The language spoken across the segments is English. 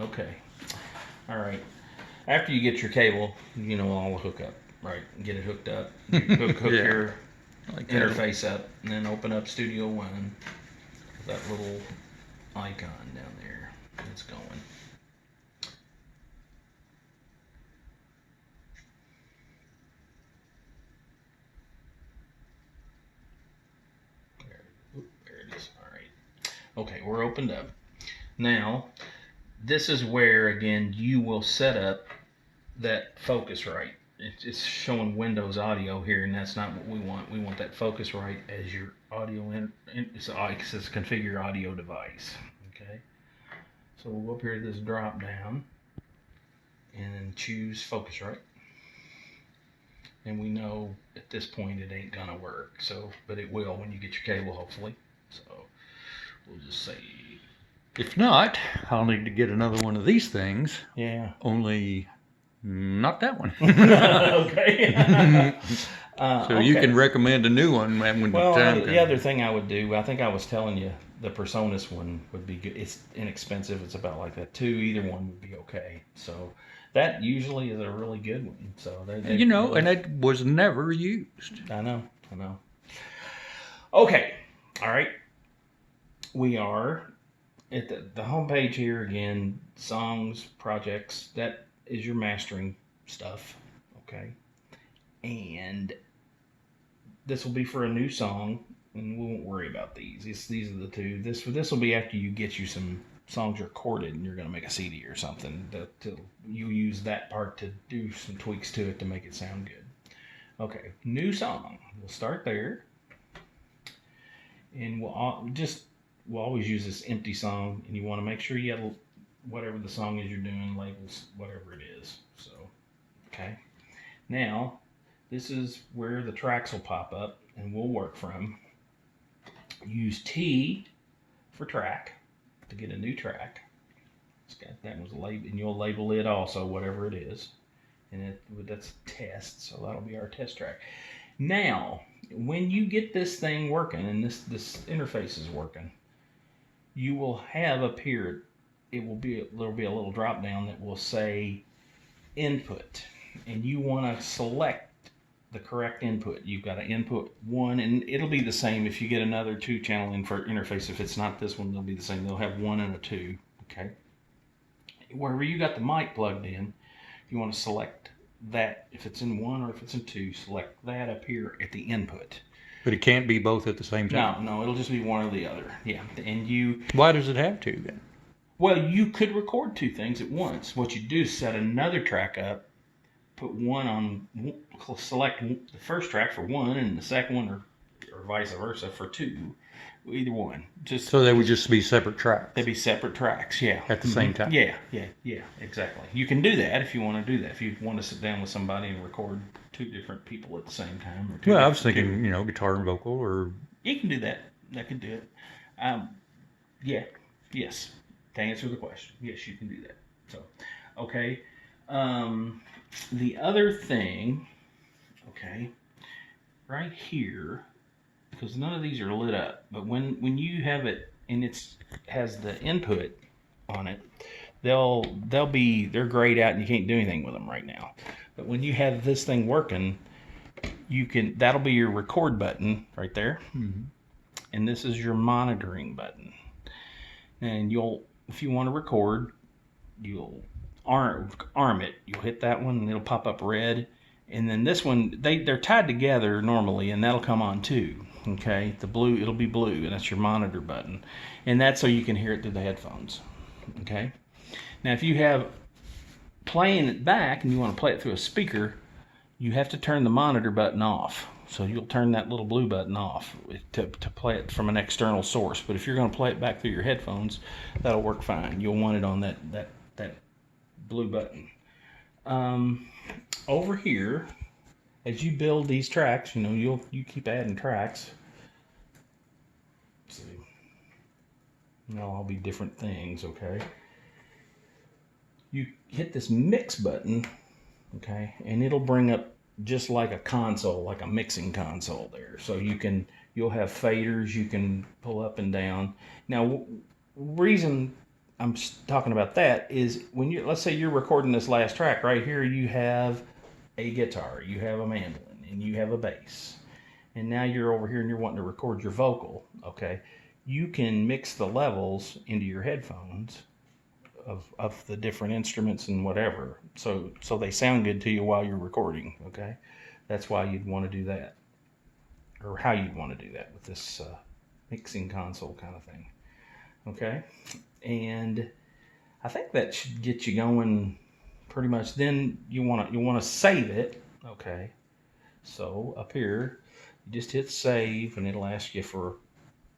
Okay. All right. After you get your cable, all the hook up, right? Get it hooked up. Hook Yeah, your like that. interface up, and then open up Studio One. That little icon down there. It's going. There it is. All right. Okay, we're opened up. Now, this is where, again, you will set up that Focusrite. It's showing Windows Audio here, and that's not what we want. We want that Focusrite as your audio it says configure audio device. Okay. So we'll go up here to this drop down and then choose Focusrite. And we know at this point it ain't gonna work. So, but it will when you get your cable, hopefully. So we'll just say, If not, I'll need to get another one of these things. yeah. Only not that one. Okay. So you can recommend a new one when Well, the time the comes. other thing I would do, I think I was telling you, the Personas one would be good. It's inexpensive. It's about like that too. Either one would be okay. So that usually is a really good one. So they really, And it was never used. I know. Okay, all right. We are at the homepage here again. Songs, projects. That is your mastering stuff. Okay, and this will be for a new song, and we won't worry about these. These are the two. This will be after you get you some songs recorded, and you're going to make a CD or something. You use that part to do some tweaks to it to make it sound good. Okay, new song. We'll start there, and we'll always use this empty song, and you want to make sure you have whatever the song is you're doing, labels, whatever it is. So, okay. Now, this is where the tracks will pop up and we'll work from. Use T for track to get a new track. That was labeled, and you'll label it also, whatever it is. And that's test, so that'll be our test track. Now, when you get this thing working and this interface is working, you will have up here, there'll be a little drop down that will say input, and you want to select the correct input. You've got to input one, and it'll be the same if you get another 2-channel interface. If it's not this one, they'll be the same. They'll have 1 and a 2. Okay. Wherever you got the mic plugged in, you want to select that. If it's in 1 or if it's in 2, select that up here at the input. But it can't be both at the same time. No, it'll just be one or the other. Yeah, and Why does it have to then? Well, you could record 2 things at once. What you do is set another track up, put one on, select the first track for 1 and the second one, or vice versa for 2. Either one. So they would just be separate tracks. They'd be separate tracks, yeah. At the same time. Yeah, exactly. You can do that if you want to do that. If you want to sit down with somebody and record 2 different people at the same time. Well, I was thinking, guitar and vocal, or you can do that. That could do it. Yes. To answer the question, yes, you can do that. So, okay. The other thing, okay, right here, because none of these are lit up, but when you have it and has the input on it, they're grayed out and you can't do anything with them right now. But when you have this thing working, that'll be your record button right there, and this is your monitoring button. And if you want to record, you'll arm it. You'll hit that one and it'll pop up red. And then this one, they're tied together normally, and that'll come on too. Okay, it'll be blue, and that's your monitor button. And that's so you can hear it through the headphones. Okay. Now, if you have playing it back and you want to play it through a speaker, you have to turn the monitor button off. So you'll turn that little blue button off to play it from an external source. But if you're going to play it back through your headphones, that'll work fine. You'll want it on that blue button. Over here, as you build these tracks, you keep adding tracks. Let's see. And they'll all be different things, okay? You hit this mix button, okay, and it'll bring up just like a console, like a mixing console there. So you'll have faders you can pull up and down. Now, reason I'm talking about that is when you, let's say you're recording this last track right here, you have a guitar, you have a mandolin, and you have a bass. And now you're over here and you're wanting to record your vocal, okay? You can mix the levels into your headphones of the different instruments and whatever. So they sound good to you while you're recording, okay? That's why you'd want to do that. Or how you'd want to do that with this mixing console kind of thing. Okay? And I think that should get you going pretty much. Then you want to save it, okay? So up here, you just hit save and it'll ask you for,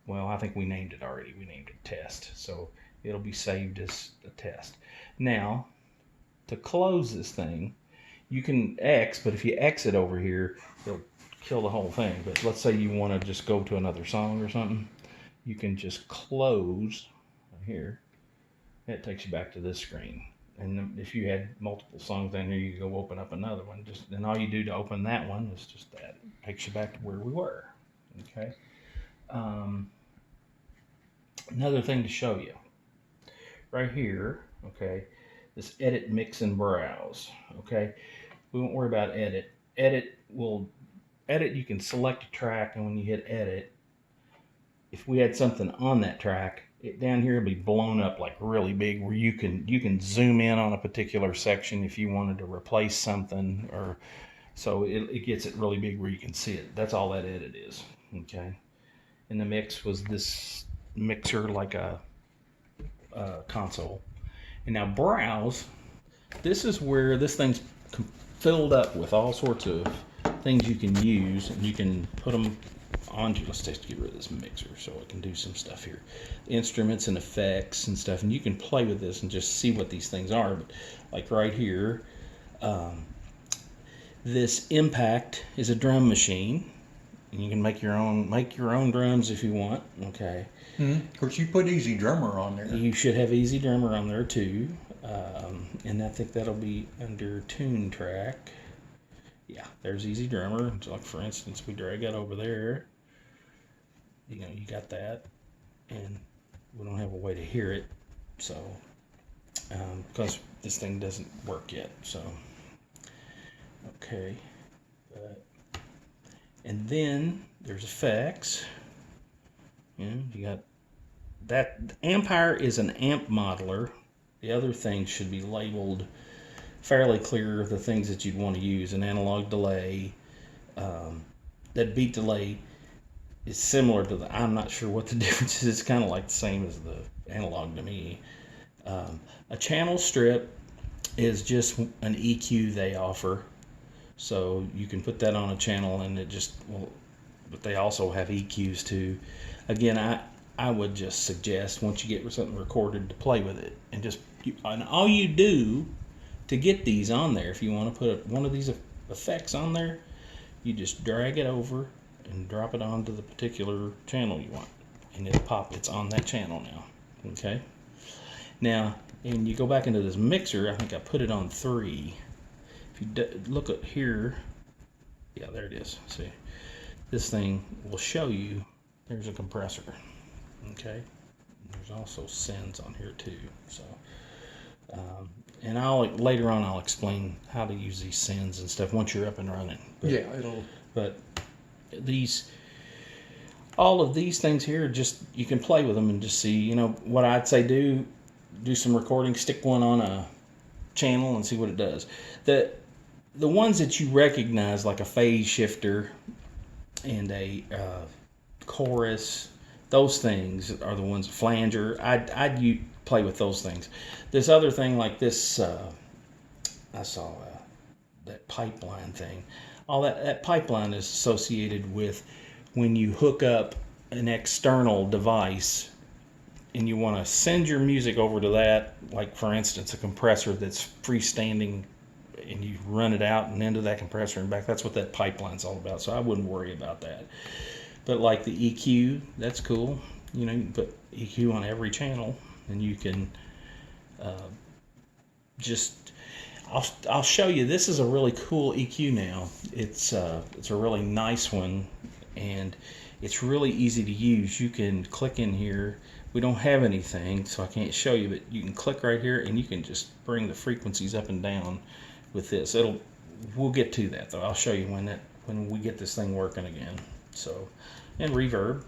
well, I think we named it already. We named it test. So it'll be saved as a test. Now, to close this thing, you can X, but if you exit over here, it'll kill the whole thing. But let's say you want to just go to another song or something, you can just close here. It takes you back to this screen. And if you had multiple songs in here, you go open up another one. And all you do to open that one is just that. It takes you back to where we were. Okay. Another thing to show you. Right here, okay, this edit, mix, and browse. Okay. We won't worry about edit. Edit, you can select a track, and when you hit edit, if we had something on that track, down here will be blown up like really big, where you can zoom in on a particular section if you wanted to replace something, or so it gets it really big where you can see it. That's all that edit is. Okay. And the mix was this mixer, like a console. And now browse, this is where this thing's filled up with all sorts of things you can use, and you can put them onto. Let's just get rid of this mixer so it can do some stuff here. Instruments and effects and stuff, and you can play with this and just see what these things are. But like right here, this Impact is a drum machine, and you can make your own drums if you want. Okay. Of course, you put Easy Drummer on there. You should have Easy Drummer on there too, and I think that'll be under Tune Track. Yeah, there's Easy Drummer. So like for instance, we drag that over there. You got that, and we don't have a way to hear it, so because this thing doesn't work yet. So okay, and then there's effects. You got that. Ampere is an amp modeler. The other things should be labeled fairly clear, the things that you'd want to use. An analog delay, that beat delay is similar to I'm not sure what the difference is. It's kind of like the same as the analog to me. A channel strip is just an EQ they offer. So you can put that on a channel and it just, but they also have EQs too. Again, I would just suggest once you get something recorded to play with it, and all you do to get these on there, if you want to put one of these effects on there, you just drag it over and drop it onto the particular channel you want, and it'll pop. It's on that channel now. Okay. Now, and you go back into this mixer. I think I put it on 3. If you look at here, yeah, there it is. See, this thing will show you there's a compressor. Okay. There's also sends on here too. So, and later on I'll explain how to use these sends and stuff once you're up and running. But all of these things here, just you can play with them and just see. What I'd say, do some recording, stick one on a channel and see what it does. The ones that you recognize, like a phase shifter and a chorus, those things are the ones. Flanger, I'd play with those things. This other thing like this, I saw that pipeline thing. All that pipeline is associated with when you hook up an external device and you want to send your music over to that, like for instance a compressor that's freestanding, and you run it out and into that compressor and back. That's what that pipeline's all about. So I wouldn't worry about that. But like the EQ, that's cool. You can put EQ on every channel, and you can I'll show you. This is a really cool EQ now. It's a really nice one, and it's really easy to use. You can click in here we don't have anything, so I can't show you, but you can click right here and you can just bring the frequencies up and down with this. We'll get to that though. I'll show you when we get this thing working again. So, and reverb,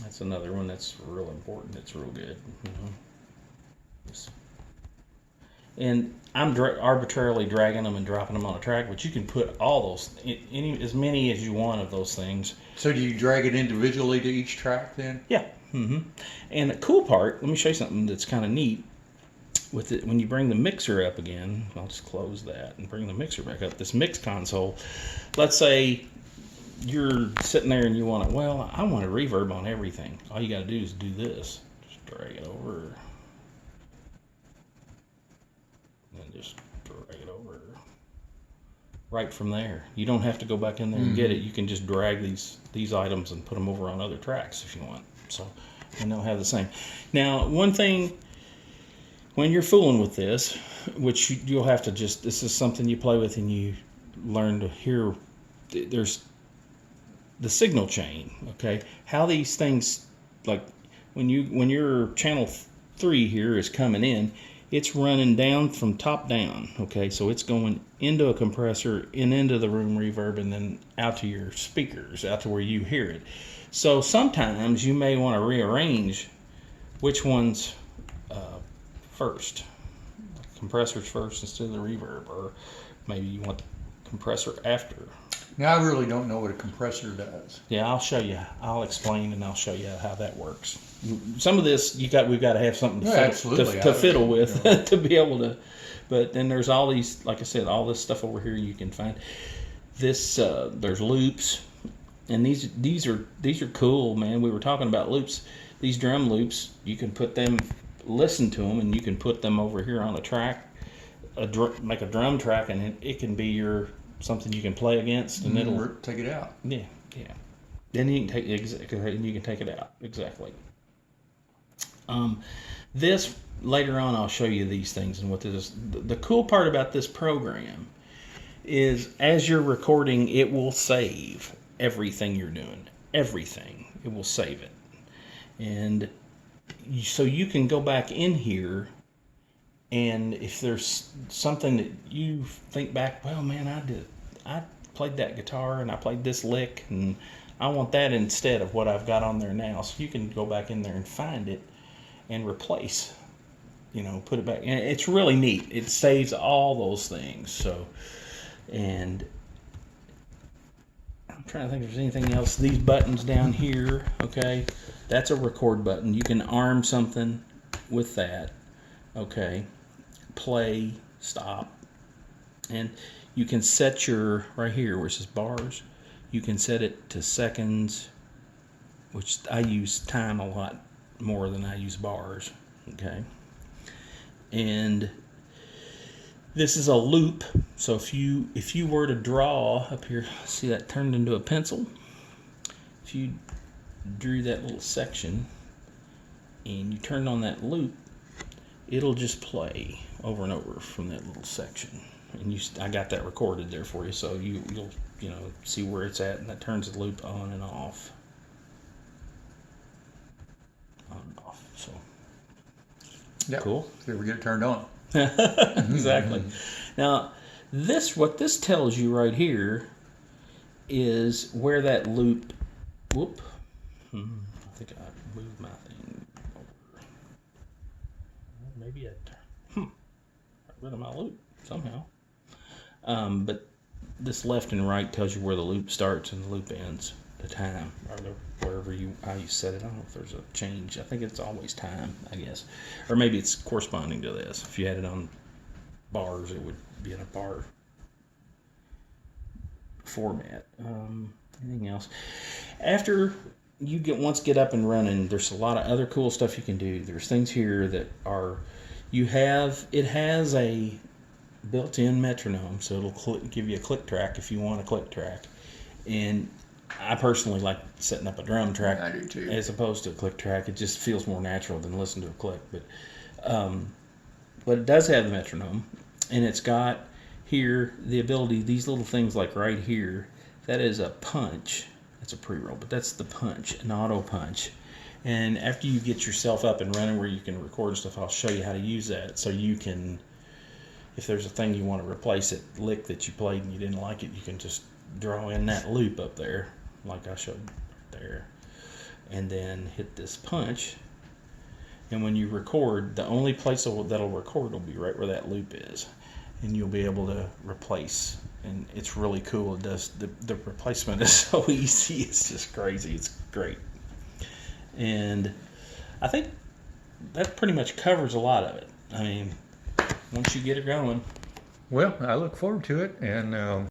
that's another one that's real important. It's real good. And I'm arbitrarily dragging them and dropping them on a track, but you can put all those, as many as you want of those things. So do you drag it individually to each track then? Yeah. And the cool part, let me show you something that's kind of neat. With it, when you bring the mixer up again, I'll just close that and bring the mixer back up. This mix console, let's say you're sitting there and you want to, well, I want a reverb on everything. All you got to do is do this. Just drag it over. And just drag it over. Right from there. You don't have to go back in there and get it. You can just drag these items and put them over on other tracks if you want. So, and they'll have the same. Now, one thing, when you're fooling with this, which you'll have to just, this is something you play with and you learn to hear, there's the signal chain, okay? How these things, like when your channel 3 here is coming in, it's running down from top down, okay? So it's going into a compressor and into the room reverb and then out to your speakers, out to where you hear it. So sometimes you may want to rearrange which one's first. Compressors first instead of the reverb, or maybe you want the compressor after. Now I really don't know what a compressor does. Yeah, I'll show you. I'll explain and I'll show you how that works. Some of this we've got to have something to fiddle with to be able to. But then there's all these, like I said, all this stuff over here you can find. This there's loops, and these are cool, man. We were talking about loops. These drum loops, you can put them, listen to them, and you can put them over here on a track, make a drum track, and it can be something you can play against, and it'll take it out. Yeah. Then you can take it out exactly. This later on, I'll show you these things and what this is. The cool part about this program is, as you're recording, it will save everything you're doing. Everything, it will save it, and so you can go back in here, and if there's something that you think back, well, man, I played that guitar and I played this lick and I want that instead of what I've got on there now. So you can go back in there and find it and replace, put it back. And it's really neat. It saves all those things. So, and I'm trying to think if there's anything else. These buttons down here, okay, that's a record button. You can arm something with that, okay, play, stop, and you can set your, right here where it says bars, you can set it to seconds, which I use time a lot more than I use bars, okay, and this is a loop. So if you were to draw up here, see that turned into a pencil? If you drew that little section and you turned on that loop, it'll just play over and over from that little section. And I got that recorded there for you, so you'll see where it's at, and that turns the loop on and off. On and off. So yep. Cool. So we get it turned on. Exactly. Now, what this tells you right here is where that loop. Whoop. I think I moved my thing over. Maybe I got rid of my loop somehow. But this left and right tells you where the loop starts and the loop ends, the time, or how you set it. I don't know if there's a change. I think it's always time, I guess. Or maybe it's corresponding to this. If you had it on bars, it would be in a bar format. Anything else? After you get up and running, there's a lot of other cool stuff you can do. There's things here that it has a built-in metronome, so it'll give you a click track if you want a click track. And I personally like setting up a drum track. I do too. As opposed to a click track. It just feels more natural than listen to a click. But it does have the metronome, and it's got here the ability, these little things like right here, that is a punch. That's a pre-roll, but that's the punch, an auto punch. And after you get yourself up and running where you can record stuff, I'll show you how to use that. So you can, if there's a thing you want to replace it, lick that you played and you didn't like it, you can just draw in that loop up there, like I showed there, and then hit this punch. And when you record, the only place that'll record will be right where that loop is, and you'll be able to replace. And it's really cool. It does the replacement is so easy. It's just crazy. It's great. And I think that pretty much covers a lot of it. I mean, once you get it going. Well, I look forward to it, and